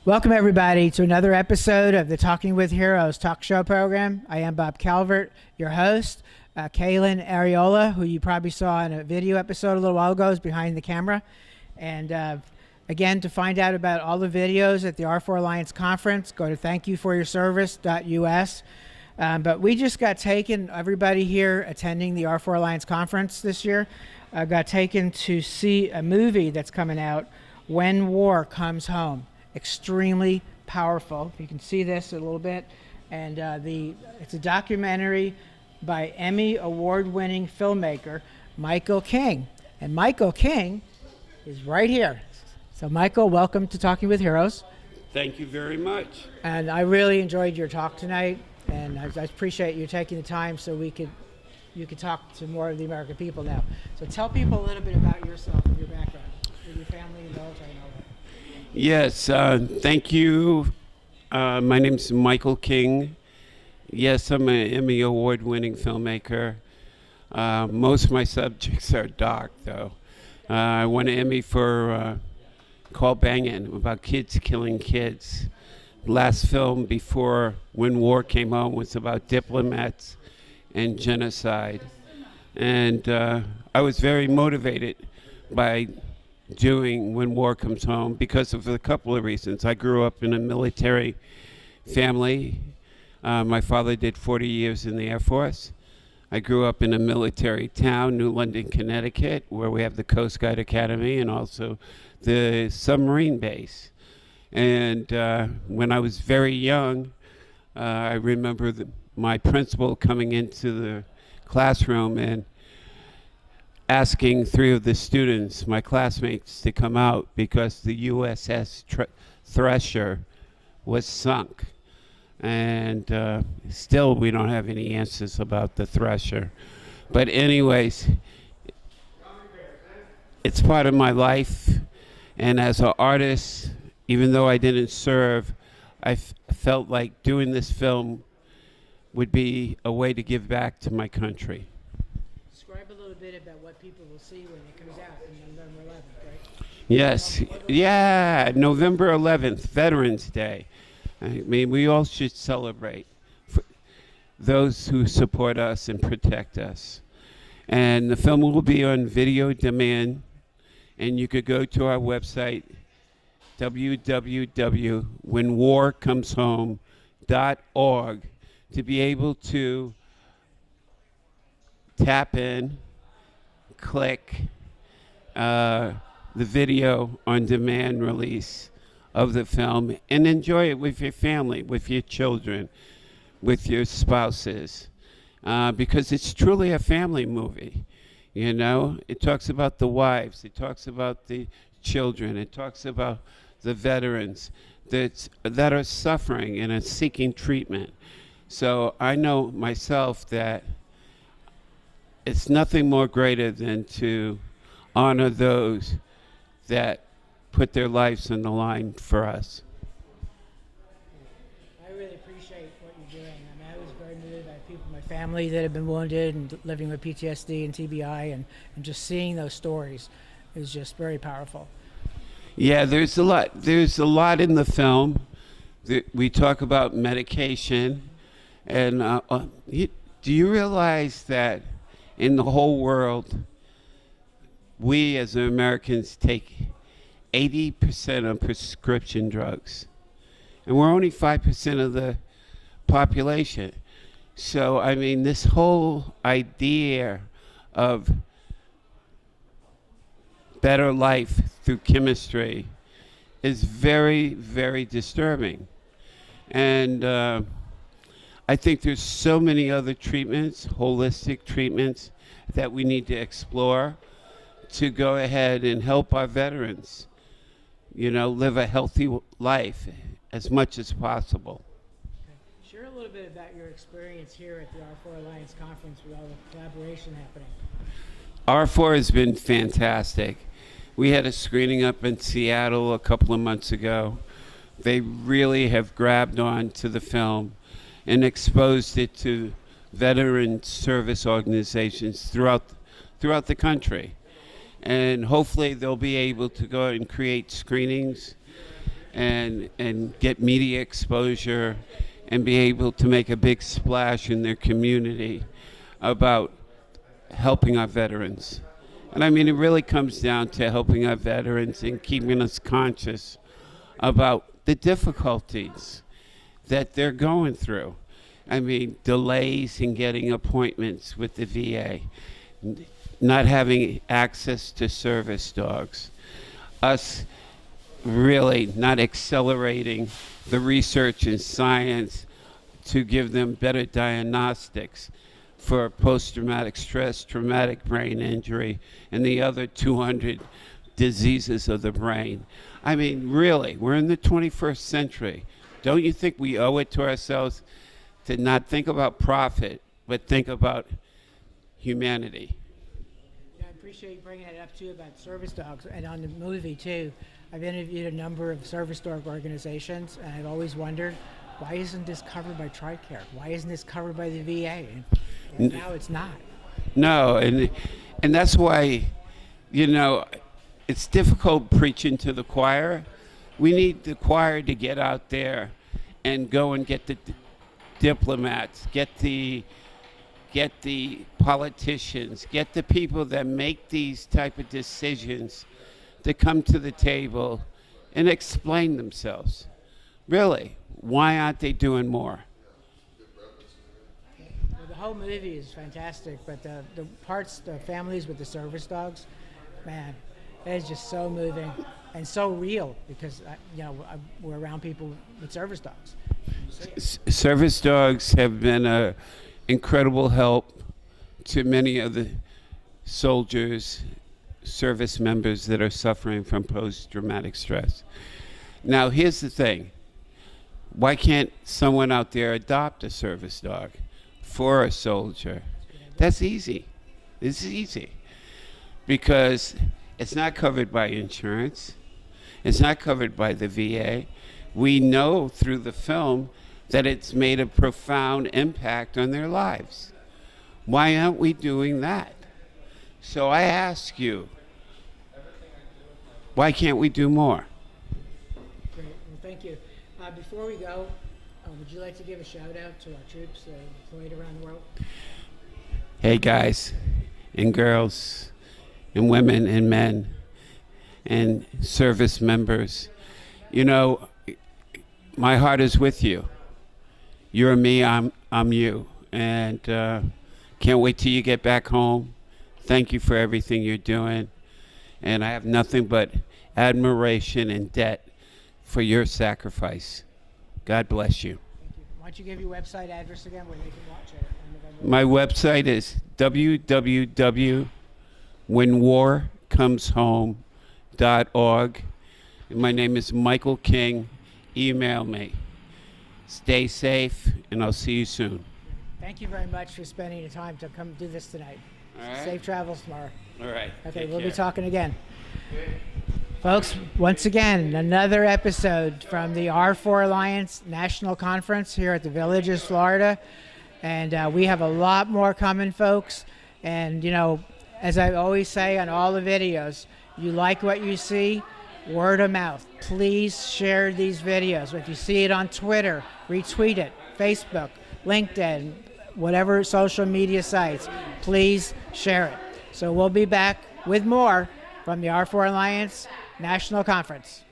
Welcome, everybody, to another episode of the Talking with Heroes talk show program. I am Bob Calvert, your host. Kaylin Areola, who you probably saw in a video episode a little while ago, is behind the camera. And again, to find out about all the videos at the R4 Alliance Conference, go to thankyouforyourservice.us. But we just got taken, everybody here attending the R4 Alliance Conference this year, got taken to see a movie that's coming out, When War Comes Home. Extremely powerful. You can see this a little bit. And it's a documentary by Emmy award-winning filmmaker Michael King. And Michael King is right here. So Michael, welcome to Talking with Heroes. Thank you very much. And I really enjoyed your talk tonight, and I appreciate you taking the time so you could talk to more of the American people now. So tell people a little bit about yourself and your background, with your family and military and all that. Yes, thank you. My name's Michael King. Yes, I'm an Emmy award-winning filmmaker. Most of my subjects are dark, though. I won an Emmy for Call Bangin', about kids killing kids. Last film before When War Came Home was about diplomats and genocide. And I was very motivated by doing When War Comes Home because of a couple of reasons. I grew up in a military family. My father did 40 years in the Air Force. I grew up in a military town, New London, Connecticut, where we have the Coast Guard Academy and also the submarine base. And when I was very young, I remember my principal coming into the classroom and asking three of the students, my classmates, to come out because the USS Thresher was sunk. And still we don't have any answers about the Thresher. But anyways, it's part of my life. And as an artist, even though I didn't serve, I felt like doing this film would be a way to give back to my country. Describe a little bit about what people will see when it comes out on November 11th, right? Yes, yeah, November 11th, Veterans Day. I mean, we all should celebrate those who support us and protect us. And the film will be on video demand, and you could go to our website, www.whenwarcomeshome.org, to be able to tap in, click the video on demand release of the film and enjoy it with your family, with your children, with your spouses, because it's truly a family movie. You know, it talks about the wives, it talks about the children, it talks about the veterans that are suffering and are seeking treatment. So I know myself that it's nothing more greater than to honor those that put their lives on the line for us. I really appreciate what you're doing. I mean, I was very moved by people in my family that have been wounded and living with PTSD and TBI, and just seeing those stories is just very powerful. Yeah, there's a lot in the film. We talk about medication, and do you realize that in the whole world, we as Americans take 80% of prescription drugs, and we're only 5% of the population. So, I mean, this whole idea of better life through chemistry is very, very disturbing. And I think there's so many other treatments, holistic treatments, that we need to explore to go ahead and help our veterans, you know, live a healthy life as much as possible. Okay. Share a little bit about your experience here at the R4 Alliance Conference with all the collaboration happening. R4 has been fantastic. We had a screening up in Seattle a couple of months ago. They really have grabbed on to the film and exposed it to veteran service organizations throughout the country. And hopefully they'll be able to go and create screenings and get media exposure and be able to make a big splash in their community about helping our veterans. And I mean, it really comes down to helping our veterans and keeping us conscious about the difficulties that they're going through. I mean, delays in getting appointments with the VA, not having access to service dogs, us really not accelerating the research and science to give them better diagnostics for post-traumatic stress, traumatic brain injury, and the other 200 diseases of the brain. I mean, really, we're in the 21st century. Don't you think we owe it to ourselves to not think about profit, but think about humanity? Yeah, I appreciate you bringing it up too about service dogs, and on the movie too. I've interviewed a number of service dog organizations, and I've always wondered, why isn't this covered by TRICARE? Why isn't this covered by the VA? And now it's not. No, and that's why, you know, it's difficult preaching to the choir. We need the choir to get out there and go and get the diplomats, get the politicians, get the people that make these type of decisions to come to the table and explain themselves. Really, why aren't they doing more? Well, the whole movie is fantastic, but the parts, the families with the service dogs, man, that is just so moving and so real because, we're around people with service dogs. Service dogs have been an incredible help to many of the soldiers, service members that are suffering from post-traumatic stress. Now, here's the thing. Why can't someone out there adopt a service dog for a soldier? That's easy. It's easy. Because it's not covered by insurance. It's not covered by the VA. We know through the film that it's made a profound impact on their lives. Why aren't we doing that? So I ask you, why can't we do more? Great. Well, thank you. Before we go, would you like to give a shout out to our troops deployed around the world? Hey guys and girls and women and men and service members, you know, my heart is with you. You're me, I'm you. And can't wait till you get back home. Thank you for everything you're doing. And I have nothing but admiration and debt for your sacrifice. God bless you. Thank you. Why don't you give your website address again where they can watch it? My website is www.whenwarcomeshome.org. And my name is Michael King. Email me. Stay safe, and I'll see you soon. Thank you very much for spending the time to come do this tonight. All right. Safe travels tomorrow. All right. Okay, Take we'll care. be talking again. Folks, once again, another episode from the R4 Alliance National Conference here at the Villages, Florida. And we have a lot more coming, folks. And, as I always say on all the videos, you like what you see, word of mouth. Please share these videos. If you see it on Twitter, retweet it, Facebook, LinkedIn, whatever social media sites, please share it. So we'll be back with more from the R4 Alliance National Conference.